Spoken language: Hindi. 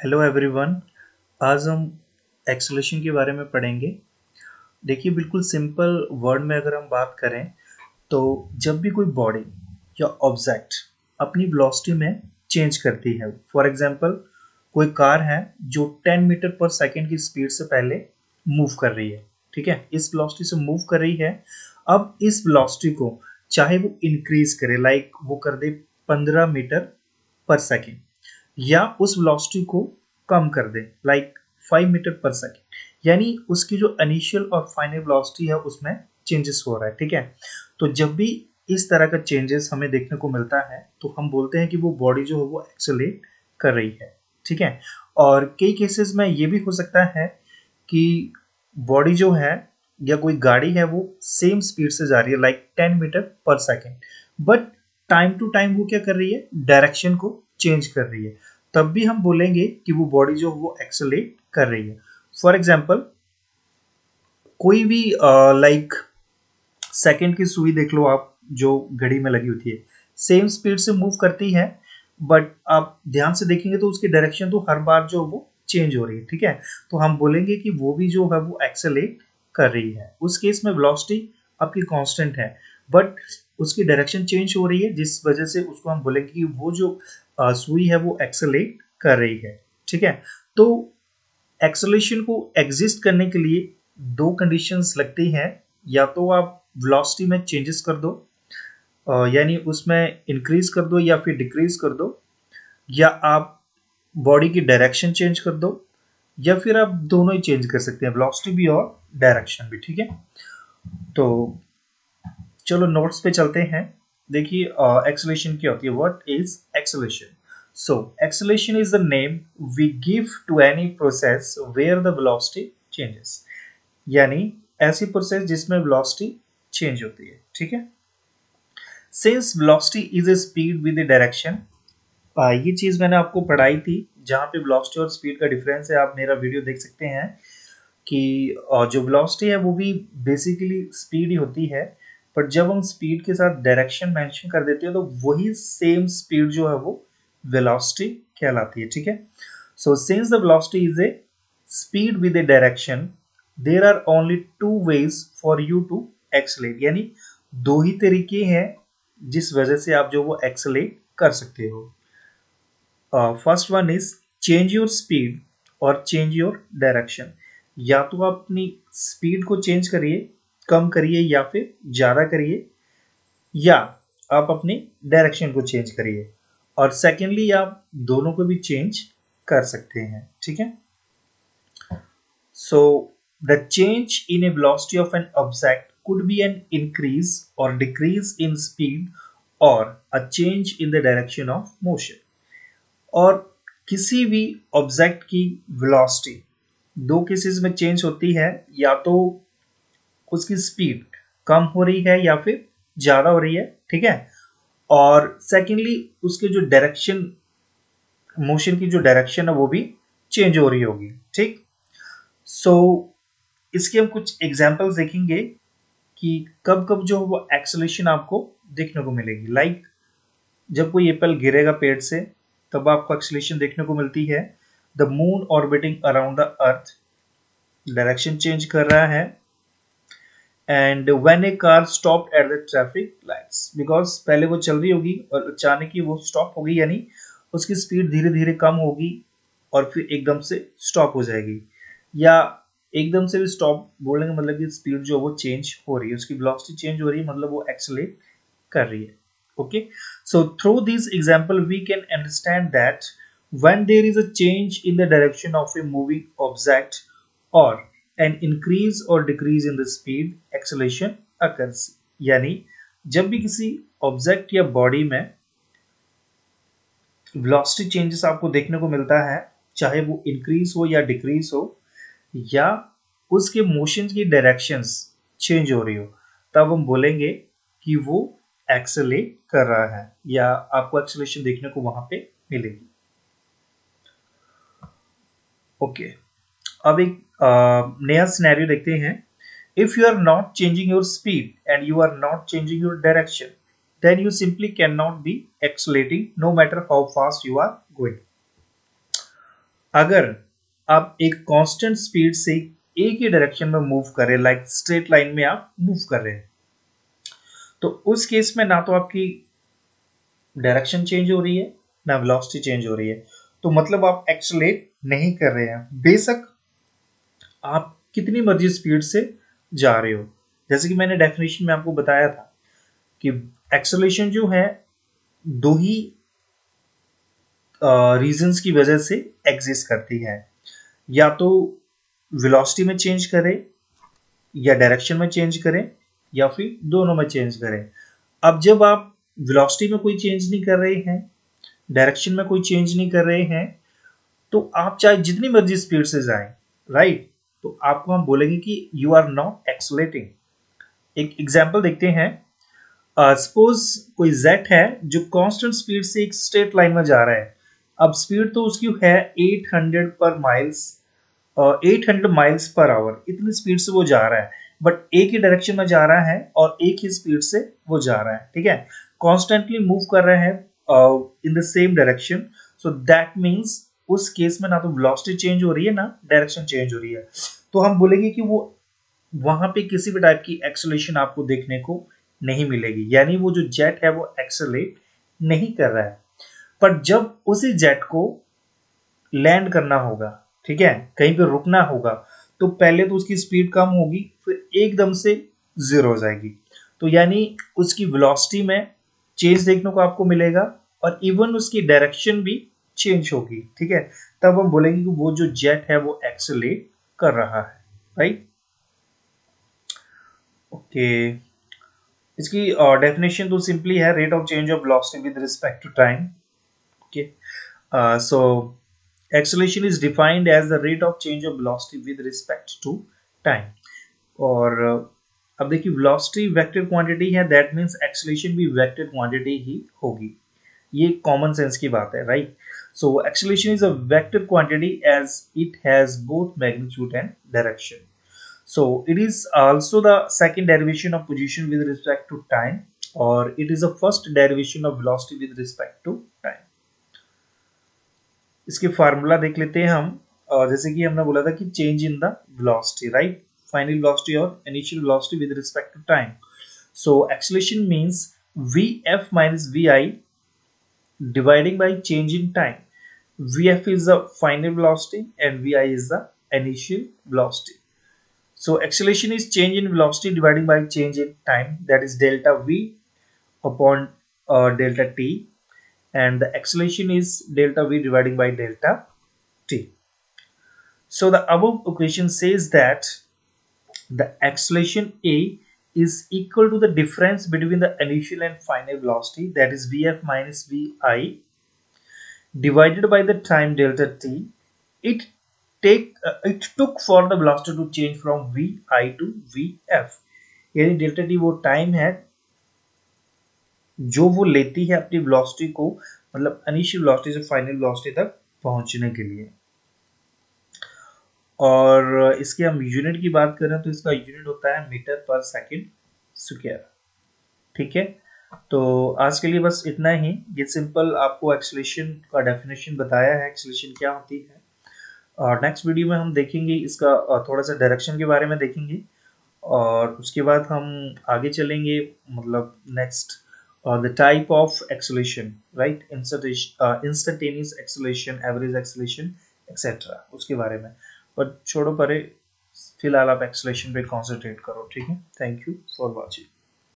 Hello everyone. आज हम एक्सेलेरेशन के बारे में पढ़ेंगे। देखिए, बिल्कुल सिंपल वर्ड में अगर हम बात करें तो जब भी कोई बॉडी या ऑब्जेक्ट अपनी वेलोसिटी में चेंज करती है, फॉर एग्जांपल कोई कार है जो 10 मीटर पर सेकंड की स्पीड से पहले मूव कर रही है, ठीक है, इस वेलोसिटी से मूव कर रही है। अब इस वेलोसिटी को चाहे वो इंक्रीज करे, लाइक वो कर दे 15 मीटर पर सेकंड, या उस वेलोसिटी को कम कर दे, लाइक 5 मीटर पर सेकेंड, यानी उसकी जो इनिशियल और फाइनल वेलोसिटी है उसमें चेंजेस हो रहा है, ठीक है। तो जब भी इस तरह का चेंजेस हमें देखने को मिलता है तो हम बोलते हैं कि वो बॉडी जो है वो एक्सेलरेट कर रही है, ठीक है। और कई केसेस में ये भी हो सकता है कि बॉडी जो है या कोई गाड़ी है वो सेम स्पीड से जा रही है, like 10 metre per second, but time to time वो क्या कर रही है, डायरेक्शन को चेंज कर रही है। तब भी हम बोलेंगे कि वो बॉडी जो वो एक्सेलरेट कर रही है। फॉर एग्जाम्पल कोई भी लाइक सेकंड की सुई देख लो आप, जो घड़ी में लगी होती है, सेम स्पीड से मूव करती है, बट आप ध्यान से देखेंगे तो उसकी डायरेक्शन तो हर बार जो वो चेंज हो रही है, ठीक है। तो हम बोलेंगे कि वो भी जो है वो एक्सेलरेट कर रही है। उस केस में वेलोसिटी आपकी कांस्टेंट है, बट उसकी डायरेक्शन चेंज हो रही है, जिस वजह से उसको हम बोलेंगे कि वो जो सुई है वो एक्सेलरेट कर रही है, ठीक है। तो एक्सेलरेशन को एग्जिस्ट करने के लिए दो कंडीशंस लगती हैं। या तो आप वेलोसिटी में चेंजेस कर दो, यानी उसमें इंक्रीज कर दो या फिर डिक्रीज कर दो, या आप बॉडी की डायरेक्शन चेंज कर दो, या फिर आप दोनों ही चेंज कर सकते हैं, वेलोसिटी भी और डायरेक्शन भी, ठीक है। तो चलो नोट्स पे चलते हैं। देखिए, एक्सेलरेशन क्या होती है, what is acceleration. So acceleration is the name we give to any process where the velocity changes, यानी ऐसी प्रोसेस जिसमें वेलोसिटी चेंज होती है, ठीक है। Since velocity is a speed with a direction, ये चीज मैंने आपको पढ़ाई थी, जहां पे वेलोसिटी और स्पीड का डिफरेंस है, आप मेरा वीडियो देख सकते हैं कि जो वेलोसिटी है वो भी बेसिकली स्पीड ही होती है, पर जब हम स्पीड के साथ डायरेक्शन मेंशन कर देते हैं तो वही सेम स्पीड जो है वो वेलोसिटी कहलाती है, ठीक है। So since the velocity is a speed with a direction, there are only two ways for you to accelerate, यानी दो ही तरीके हैं जिस वजह से आप जो वो एक्सेलरेट कर सकते हो। First one is change your speed और चेंज योर डायरेक्शन। या तो आप अपनी स्पीड को चेंज करिए, कम करिए या फिर ज़्यादा करिए, या आप अपनी डायरेक्शन को चेंज करिए। और सेकेंडली आप दोनों को भी चेंज कर सकते हैं, ठीक है। So the change in A velocity of an object could be an increase or decrease in speed or a change in the direction of motion। और किसी भी ऑब्जेक्ट की वेलोसिटी दो केसेस में चेंज होती है, या तो उसकी स्पीड कम हो रही है या फिर ज्यादा हो रही है, ठीक है। और सेकेंडली उसके जो डायरेक्शन, मोशन की जो डायरेक्शन है वो भी चेंज हो रही होगी, ठीक। सो इसके हम कुछ एग्जांपल्स देखेंगे कि कब कब जो वो एक्सेलरेशन आपको देखने को मिलेगी। लाइक जब कोई एप्पल गिरेगा पेड़ से तब आपको एक्सेलरेशन देखने को मिलती है। The moon orbiting around the earth, direction change कर रहा है। And when A car stop at the traffic lights, because पहले वो चल रही होगी और अचानक ही वो स्टॉप होगी, यानी उसकी स्पीड धीरे धीरे कम होगी और फिर एकदम से स्टॉप हो जाएगी। या एकदम से भी स्टॉप बोलने का मतलब कि स्पीड जो वो चेंज हो रही है, उसकी वेलोसिटी चेंज हो रही है, मतलब वो एक्सेलरेट कर रही है। Okay, so through this example we can understand that when there is a change in the direction of a moving object or an increase or decrease in the speed, acceleration occurs। यानी जब भी किसी ऑब्जेक्ट या बॉडी में वेलोसिटी चेंजेस आपको देखने को मिलता है, चाहे वो इंक्रीज हो या डिक्रीज हो, या उसके मोशन की डायरेक्शंस चेंज हो रही हो, तब हम बोलेंगे कि वो एक्सेलरेट कर रहा है, या आपको एक्सेलरेशन देखने को वहां पे मिलेगी। ओके, अब एक नया सिनेरियो देखते हैं। If you are not changing your speed and you are not changing your direction, then you simply cannot be accelerating no matter how fast you are going. अगर आप एक कांस्टेंट स्पीड से एक ही डायरेक्शन में मूव कर रहे हैं, लाइक स्ट्रेट लाइन में आप मूव कर रहे हैं, तो उस केस में ना तो आपकी डायरेक्शन चेंज हो रही है ना वेलोसिटी चेंज हो रही है, तो मतलब आप एक्सेलरेट नहीं कर रहे हैं, बेशक आप कितनी मर्जी स्पीड से जा रहे हो। जैसे कि मैंने डेफिनेशन में आपको बताया था कि एक्सेलरेशन जो है दो ही रीजंस की वजह से एग्जिस्ट करती है, या तो वेलोसिटी में चेंज करें या डायरेक्शन में चेंज करें या फिर दोनों में चेंज करें। अब जब आप वेलोसिटी में कोई चेंज नहीं कर रहे हैं, डायरेक्शन में कोई चेंज नहीं कर रहे हैं, तो आप चाहे जितनी मर्जी स्पीड से जाएं, राइट, तो आपको हम बोलेंगे कि यू आर नॉट एक्सेलरेटिंग। एक एग्जांपल देखते हैं। सपोज कोई जेट है जो कांस्टेंट स्पीड से एक स्ट्रेट लाइन में जा रहा है। अब स्पीड तो उसकी है 800 पर माइल्स 800 माइल्स पर आवर, इतनी स्पीड से वो जा रहा है, बट एक ही डायरेक्शन में जा रहा है और एक ही स्पीड से वो जा रहा है, ठीक है, कॉन्स्टेंटली मूव कर रहे हैं in the same direction. So that means उस केस में ना तो वेलोसिटी चेंज हो रही है ना डायरेक्शन चेंज हो रही है, तो हम बोलेंगे कि वो वहां पे किसी भी टाइप की एक्सेलरेशन आपको देखने को नहीं मिलेगी, यानी वो जो जेट है वो एक्सेलरेट नहीं कर रहा है। पर जब उसी जेट को लैंड करना होगा, ठीक है, कहीं पे रुकना होगा, तो पहले तो उसकी स्पीड कम होगी, फिर एकदम से जीरो हो जाएगी, तो यानी उसकी वेलोसिटी में चेंज देखने को आपको मिलेगा और इवन उसकी डायरेक्शन भी चेंज होगी, ठीक है। तब हम बोलेंगे कि वो जो जेट है वो एक्सेलरेट कर रहा है, राइट। ओके, इसकी डेफिनेशन तो सिंपली है, rate of change of velocity with respect to time. Okay, so acceleration is defined as the rate of change of velocity with respect to time। और अब देखिए velocity वेक्टर क्वांटिटी है, दैट मीन्स एक्सेलरेशन भी वेक्टर क्वांटिटी ही होगी, ये कॉमन सेंस की बात है, right. So acceleration is a vector quantity as it has both magnitude and direction. So it is also the second derivation of position with respect to time, or it is the first derivation of velocity with respect to time। इसके फार्मूला देख लेते हैं हम। जैसे कि हमने बोला था कि change in the velocity, right, final velocity और initial velocity with respect to time. So acceleration means vf minus vi dividing by change in time। vf is the final velocity and vi is the initial velocity। So acceleration is change in velocity dividing by change in time, that is delta v upon delta t, and the acceleration is delta v dividing by delta t। So the above equation says that the acceleration A is equal to the difference between the initial and final velocity, that is Vf minus Vi, divided by the time delta t it it took for the velocity to change from Vi to Vf। यानी डेल्टा टी वो टाइम है जो वो लेती है अपनी वेलोसिटी को, मतलब इनिशियल वेलोसिटी से फाइनल वेलोसिटी तक पहुंचने के लिए। और इसके हम यूनिट की बात करें तो इसका यूनिट होता है मीटर पर सेकंड स्क्वायर, ठीक है। तो आज के लिए बस इतना ही, ये सिंपल आपको एक्सेलरेशन का डेफिनेशन बताया है, एक्सेलरेशन क्या होती है। और नेक्स्ट वीडियो में हम देखेंगे इसका थोड़ा सा डायरेक्शन के बारे में देखेंगे, और उसके बाद हम आगे चलेंगे, मतलब next the type of acceleration, right, instantaneous acceleration, average acceleration etcetera, उसके बारे में। पर छोड़ो परे, फिलहाल आप एक्सेलरेशन पे कॉन्सेंट्रेट करो, ठीक है। Thank you for watching.